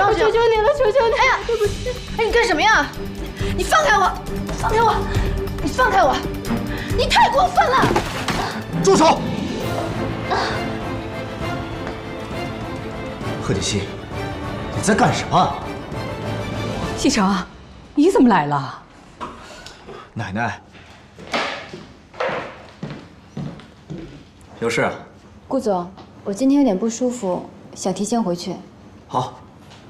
我求求你了，求求你！哎呀，对不起！哎，你干什么呀？你放开我！放开我！你放开我！你太过分了！住手！贺锦熙，你在干什么？西城，你怎么来了？奶奶，有事啊？顾总，我今天有点不舒服，想提前回去。好，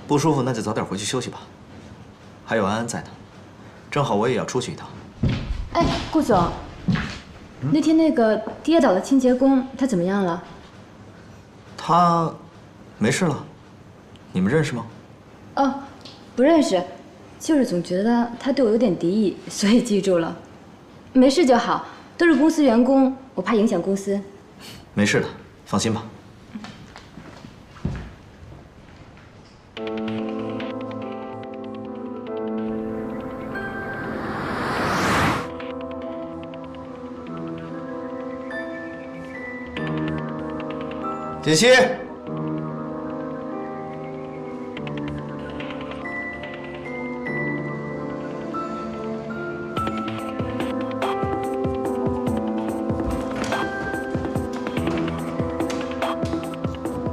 不舒服那就早点回去休息吧。还有安安在呢，正好我也要出去一趟。哎，顾总，那天那个跌倒的清洁工，他怎么样了？他没事了。你们认识吗？哦，不认识，就是总觉得他对我有点敌意，所以记住了。没事就好，都是公司员工，我怕影响公司。没事的，放心吧。锦溪，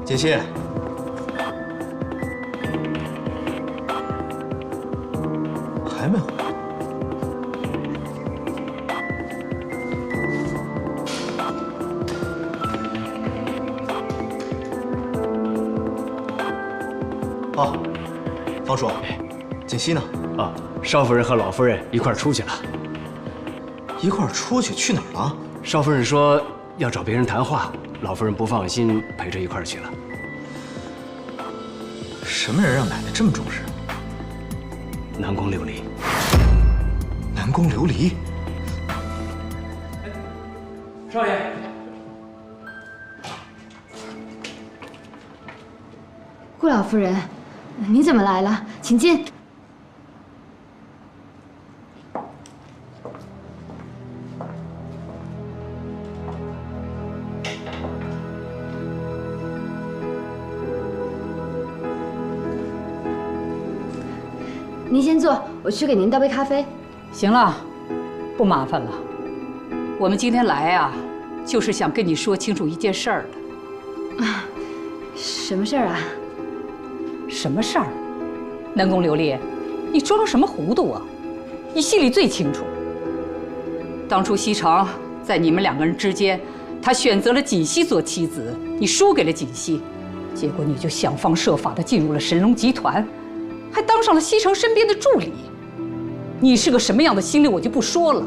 锦溪，还没回来。哦，方叔，锦溪呢？啊，少夫人和老夫人一块儿出去了。一块儿出去？去哪儿了？少夫人说要找别人谈话，老夫人不放心，陪着一块儿去了。什么人让奶奶这么重视？南宫琉璃。南宫琉璃？少爷。顾老夫人，你怎么来了？请进。您先坐，我去给您倒杯咖啡。行了，不麻烦了。我们今天来啊，就是想跟你说清楚一件事儿的。什么事儿啊？什么事儿？南宫琉璃，你装什么糊涂啊？你心里最清楚。当初西城在你们两个人之间，他选择了锦溪做妻子，你输给了锦溪，结果你就想方设法地进入了神龙集团，还当上了西城身边的助理。你是个什么样的心理我就不说了，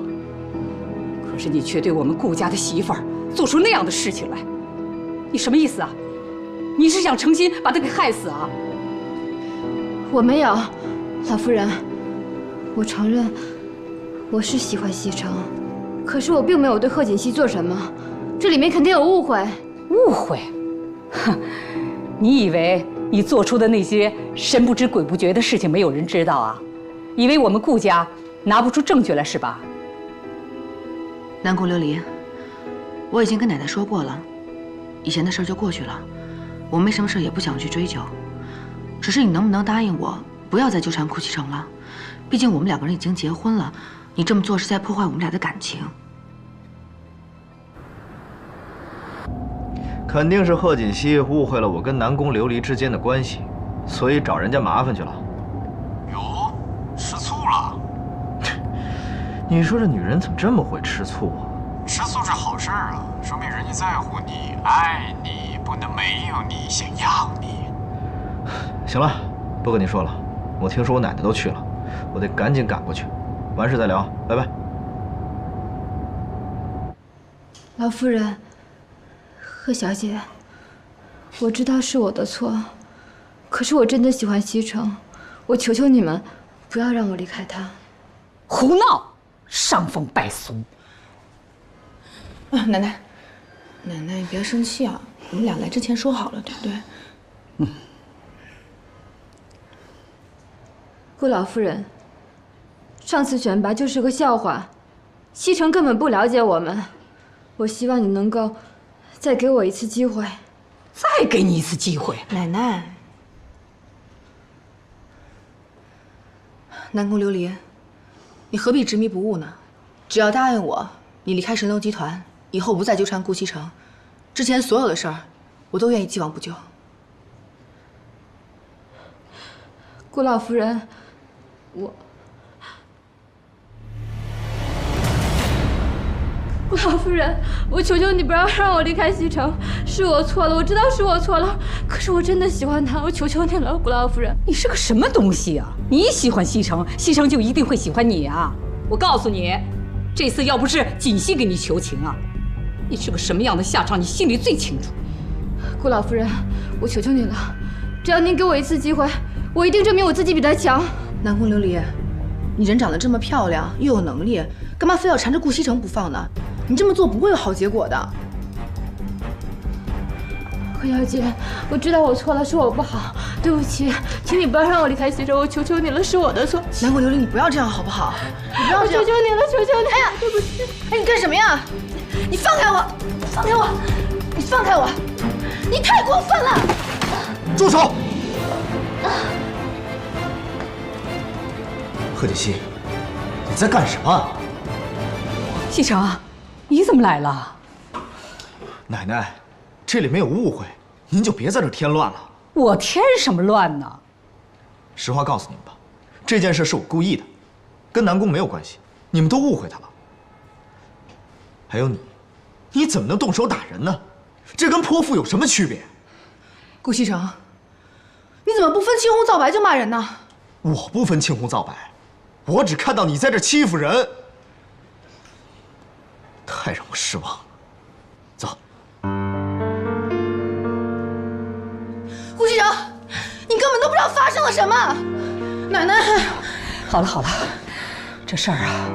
可是你却对我们顾家的媳妇儿做出那样的事情来，你什么意思啊？你是想诚心把她给害死啊？我没有，老夫人，我承认我是喜欢西城，可是我并没有对贺锦熙做什么，这里面肯定有误会。误会？哼，你以为你做出的那些神不知鬼不觉的事情没有人知道啊？以为我们顾家拿不出证据来是吧？南宫琉璃，我已经跟奶奶说过了，以前的事就过去了，我没什么事也不想去追究。只是你能不能答应我，不要再纠缠顾西城了？毕竟我们两个人已经结婚了，你这么做是在破坏我们俩的感情。肯定是贺锦熙误会了我跟南宫琉璃之间的关系，所以找人家麻烦去了。哟，吃醋了？你说这女人怎么这么会吃醋啊？吃醋是好事啊，说明人家在乎你、爱你，不能没有你，想要你。行了，不跟你说了，我听说我奶奶都去了，我得赶紧赶过去。完事再聊，拜拜。老夫人，贺小姐，我知道是我的错，可是我真的喜欢西城，我求求你们，不要让我离开他。胡闹，伤风败俗。啊，奶奶，奶奶你别生气啊，我们俩来之前说好了，对不对？嗯。顾老夫人，上次选拔就是个笑话，西城根本不了解我们。我希望你能够再给我一次机会。再给你一次机会，奶奶，南宫琉璃，你何必执迷不悟呢？只要答应我，你离开神龙集团，以后不再纠缠顾西城，之前所有的事儿，我都愿意既往不咎。顾老夫人，顾老夫人，我求求你不要让我离开西城，是我错了，我知道是我错了，可是我真的喜欢他，我求求你了，顾老夫人。你是个什么东西啊？你喜欢西城，西城就一定会喜欢你啊？我告诉你，这次要不是锦溪给你求情啊，你是个什么样的下场，你心里最清楚。顾老夫人，我求求你了，只要您给我一次机会，我一定证明我自己比他强。南宫琉璃，你人长得这么漂亮，又有能力，干嘛非要缠着顾西城不放呢？你这么做不会有好结果的。何小姐，我知道我错了，是我不好，对不起，请你不要让我离开西城，我求求你了，是我的错。南宫琉璃，你不要这样好不好？你不要这样，我求求你了，求求你！哎呀，对不起！哎，你干什么呀？你放开我！放开我！你放开我！你太过分了！住手！贺锦熙，你在干什么？西城，你怎么来了？奶奶，这里没有误会，您就别在这添乱了。我添什么乱呢？实话告诉你们吧，这件事是我故意的，跟南宫没有关系，你们都误会他了。还有你，你怎么能动手打人呢？这跟泼妇有什么区别？顾西城，你怎么不分青红皂白就骂人呢？我不分青红皂白，我只看到你在这欺负人，太让我失望了。走。顾西城，你根本都不知道发生了什么。奶奶，好了好了，这事儿啊，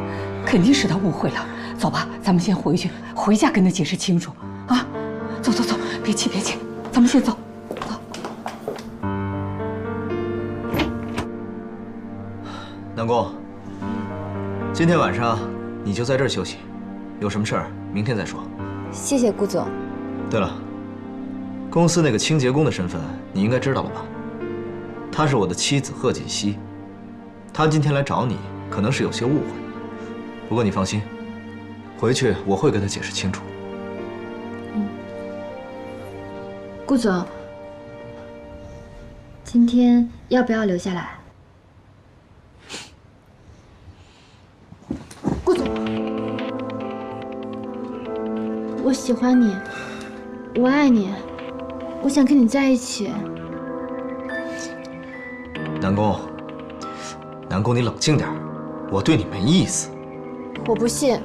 肯定是他误会了。走吧，咱们先回去，回家跟他解释清楚啊！走走走，别气别气，咱们先走。走。南宫，今天晚上你就在这儿休息，有什么事儿明天再说。谢谢顾总。对了，公司那个清洁工的身份你应该知道了吧？她是我的妻子贺锦熙，她今天来找你，可能是有些误会。不过你放心，回去我会跟她解释清楚。顾总，今天要不要留下来？顾总，我喜欢你，我爱你，我想跟你在一起。南宫，南宫，你冷静点，我对你没意思。我不信，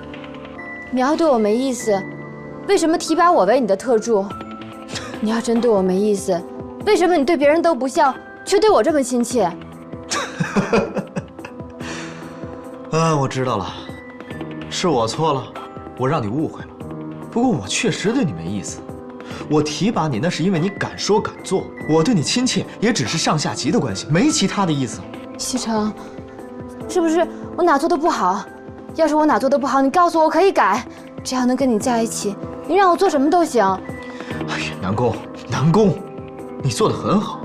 你要对我没意思，为什么提拔我为你的特助？你要真对我没意思，为什么你对别人都不像，却对我这么亲切？啊，我知道了，是我错了，我让你误会了。不过我确实对你没意思，我提拔你那是因为你敢说敢做，我对你亲切也只是上下级的关系，没其他的意思。西城，是不是我哪做的不好？要是我哪做的不好，你告诉我，我可以改。只要能跟你在一起，你让我做什么都行。哎呀，南宫，南宫，你做的很好，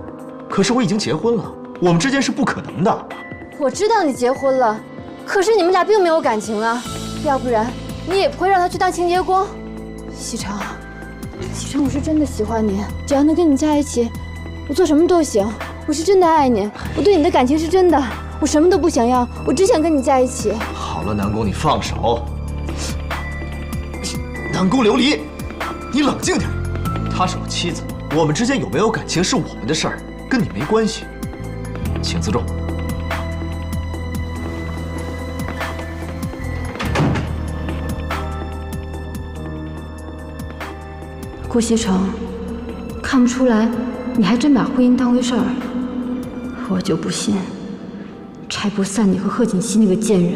可是我已经结婚了，我们之间是不可能的。我知道你结婚了，可是你们俩并没有感情啊，要不然你也不会让他去当清洁工。西城，西城，我是真的喜欢你，只要能跟你在一起，我做什么都行。我是真的爱你，我对你的感情是真的，我什么都不想要，我只想跟你在一起。好了，南宫，你放手。南宫琉璃，你冷静点。她是我妻子，我们之间有没有感情是我们的事儿，跟你没关系。请自重。顾西城，看不出来，你还真把婚姻当回事儿。我就不信，拆不散你和贺锦熙那个贱人。